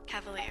Cavalier.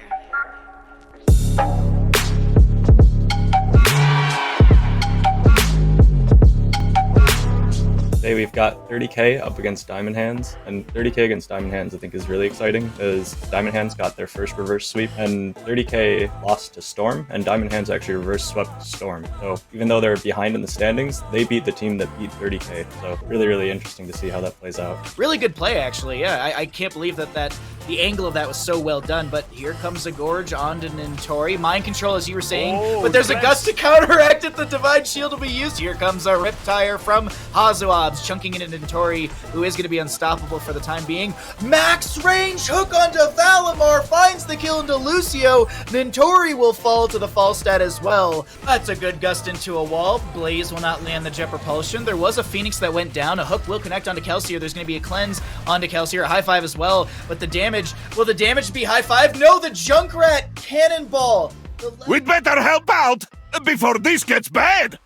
Today we've got 30k up against Diamond Hands, and 30k against Diamond Hands I think is really exciting because Diamond Hands got their first reverse sweep and 30k lost to Storm, and Diamond Hands actually reverse swept Storm. So even though they're behind in the standings, they beat the team that beat 30k. So really interesting to see how that plays out. Really good play, actually. Yeah, I can't believe that the angle of that was so well done. But here comes a Gorge onto Nintori. Mind control, as you were saying. But there's a gust to counteract it. The Divine Shield will be used. Here comes a Riptire from Hazuabs, chunking into Nintori, who is going to be unstoppable for the time being. Max range hook onto Valimar, finds the kill into Lucio. Nintori will fall to the fall stat as well. That's a good gust into a wall. Blaze will not land the Jet Propulsion. There was a Phoenix that went down. A hook will connect onto Kelsier. There's going to be a cleanse onto Kelsier. A high five as well. But the damage, will the damage be high five? No, the Junkrat cannonball. We'd better help out before this gets bad.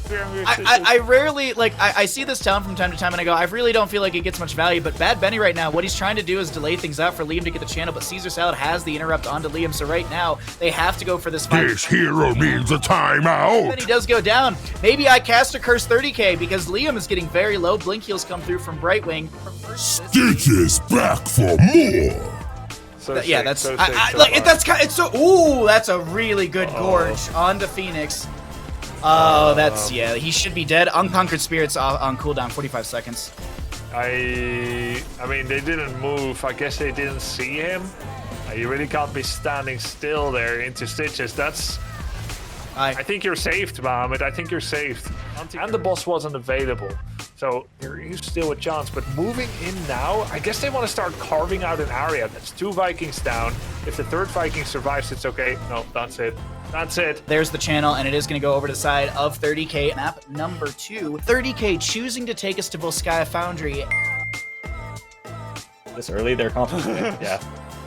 I rarely, I see this town from time to time and I go, I really don't feel like it gets much value, but Bad Benny right now, what he's trying to do is delay things out for Liam to get the channel, but Caesar Salad has the interrupt onto Liam, so right now, they have to go for this fight. This hero needs a timeout. Benny does go down. Maybe I cast a Curse 30k because Liam is getting very low. Blink heals come through from Brightwing. Stitch is back for more. That's a really good Gorge onto Phoenix. Oh, he should be dead. Unconquered Spirits on cooldown, 45 seconds. I mean, they didn't move. I guess they didn't see him. You really can't be standing still there into Stitches. I think you're saved, Mohammed. I think you're saved. And the boss wasn't available. So there is still a chance, but moving in now, I guess they want to start carving out an area. That's 2 Vikings down. If the 3rd Viking survives, it's okay. No, that's it. That's it. There's the channel, and it is going to go over to the side of 30k. Map number 2. 30k choosing to take us to Volskaya Foundry. This early, they're complicated. Yeah.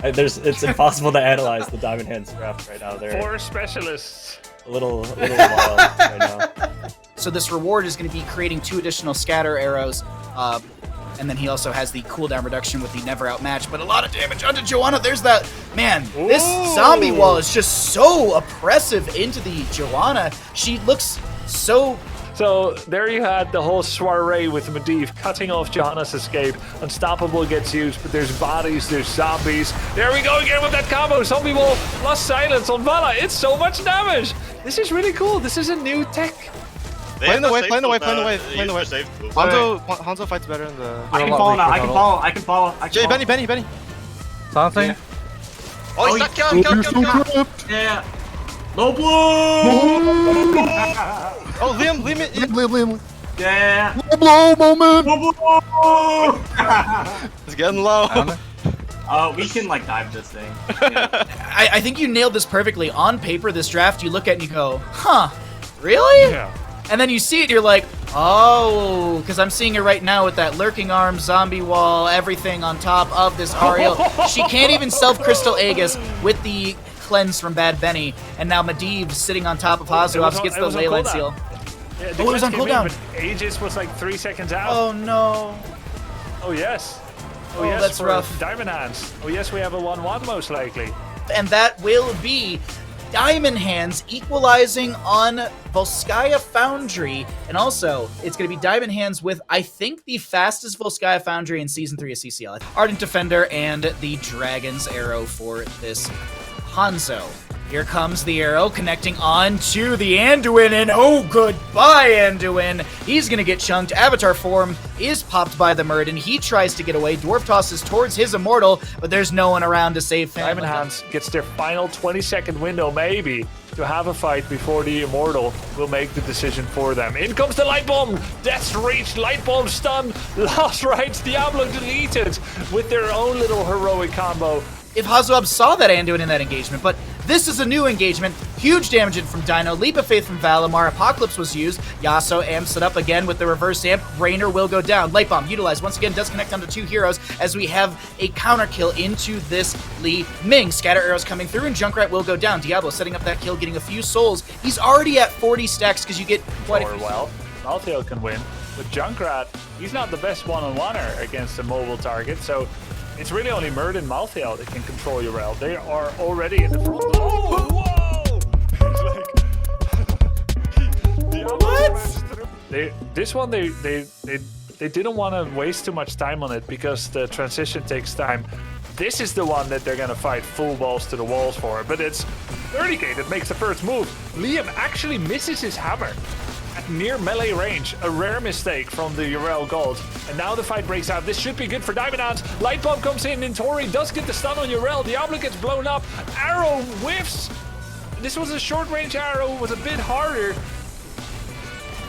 It's impossible to analyze the Diamond Hands draft right now. They're 4 specialists. A little wild right now. So this reward is going to be creating 2 additional scatter arrows, and then he also has the cooldown reduction with the never outmatch, but a lot of damage onto Joanna. There's that, man, this zombie wall is just so oppressive into the Joanna. She looks so... So there you had the whole soiree with Medivh cutting off Johanna's escape. Unstoppable gets used, but there's bodies, there's zombies. There we go again with that combo. Zombie wall plus silence on Vala. It's so much damage. This is really cool. This is a new tech. Play the way. Hanzo fights better in the... I can follow. Jay, Benny. Something. Oh, he's kill. Yeah. Low blow! Oh, Liam. Yeah. Low blow moment. Low blow! It's getting low. We can dive this thing. Yeah. I think you nailed this perfectly. On paper, this draft, you look at it and you go, huh, really? Yeah. And then you see it and you're like, oh, because I'm seeing it right now with that lurking arm, zombie wall, everything on top of this Ariel. She can't even self-crystal Aegis with the cleanse from Bad Benny, and now Medivh sitting on top of Hazuabs gets the Leyline seal. Yeah, it was on cooldown. But Aegis was 3 seconds out. Oh no. Oh yes. Oh yes, that's rough. Diamond Hands. Oh yes, we have a 1-1 most likely. And that will be Diamond Hands equalizing on Volskaya Foundry, and also it's going to be Diamond Hands with, I think, the fastest Volskaya Foundry in Season 3 of CCL. Ardent Defender and the Dragon's Arrow for this Hanzo. Here comes the arrow connecting on to the Anduin, and oh, goodbye, Anduin. He's going to get chunked. Avatar form is popped by the Murden. He tries to get away. Dwarf tosses towards his Immortal, but there's no one around to save him. Diamond Hands gets their final 20-second window, maybe, to have a fight before the Immortal will make the decision for them. In comes the Light Bomb! Death's Reach, Light Bomb stun, Last Rites, Diablo deleted with their own little heroic combo. If Hazuab saw that Anduin in that engagement, but this is a new engagement. Huge damage in from Dino. Leap of Faith from Valimar. Apocalypse was used. Yasuo amps it up again with the reverse amp. Rainer will go down. Light Bomb utilized once again. Does connect onto 2 heroes as we have a counter kill into this Li Ming. Scatter arrows coming through and Junkrat will go down. Diablo setting up that kill, getting a few souls. He's already at 40 stacks because you get quite a few. Well, Malthael can win. But Junkrat, he's not the best one-on-oneer against a mobile target, so It's really only Murd and Malthael that can control Yrel. They are already in the front. Oh, whoa! They didn't want to waste too much time on it because the transition takes time. This is the one that they're going to fight full balls to the walls for, but it's 30k that makes the first move. Liam actually misses his hammer at near melee range, a rare mistake from the Yrel Gold. And now the fight breaks out. This should be good for Diamond Hands. Light Bomb comes in, and Tori does get the stun on Yrel. Diablo gets blown up. Arrow whiffs. This was a short range arrow, was a bit harder.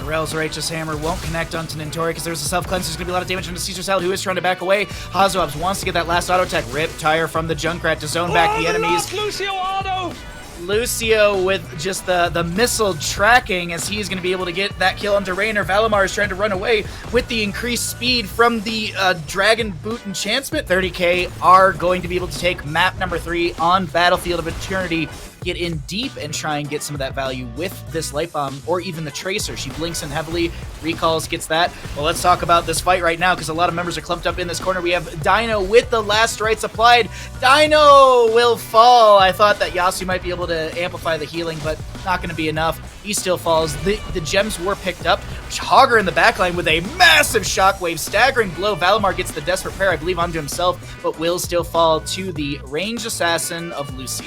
Yrel's Righteous Hammer won't connect onto Nintori because there's a self-cleanse. There's going to be a lot of damage into Caesar Salad, who is trying to back away. Hazoabs wants to get that last auto attack. Rip Tire from the Junkrat to zone back the enemies. Lucio auto! Lucio with just the missile tracking as he's going to be able to get that kill onto Raynor. Valimar is trying to run away with the increased speed from the Dragon Boot enchantment. 30k are going to be able to take map number 3 on Battlefield of Eternity, get in deep and try and get some of that value with this Light Bomb or even the Tracer. She blinks in heavily, recalls, gets that. Well, let's talk about this fight right now because a lot of members are clumped up in this corner. We have Dino with the last rites applied. Dino will fall. I thought that Yasu might be able to amplify the healing, but not going to be enough. He still falls. The gems were picked up. Hogger in the backline with a massive shockwave, staggering blow. Valimar gets the desperate prayer, I believe, onto himself, but will still fall to the ranged assassin of Lucio.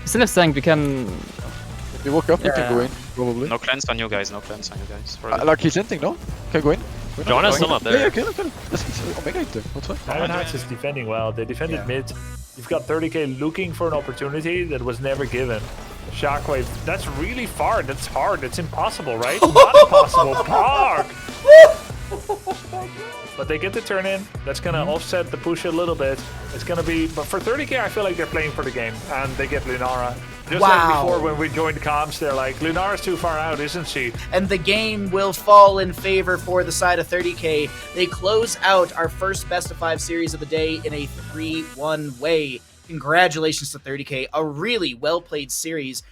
Instead of saying we can... If you walk up, you can go in, probably. No cleanse on you guys, no cleanse on you guys. Like he's hinting, no? Can go in? Join us up there. Yeah, kill him. Let's get Omega into. What's fine? Diamond Hands is defending well. They defended mid. You've got 30k looking for an opportunity that was never given. Shockwave, that's really far. That's hard. That's impossible, right? Not impossible. Park! But they get the turn in. That's going to offset the push a little bit. It's going to be... But for 30k, I feel like they're playing for the game. And they get Lunara. Just like before when we joined comms, they're like, Lunara's too far out, isn't she? And the game will fall in favor for the side of 30k. They close out our first best of 5 series of the day in a 3-1 way. Congratulations to 30k. A really well-played series.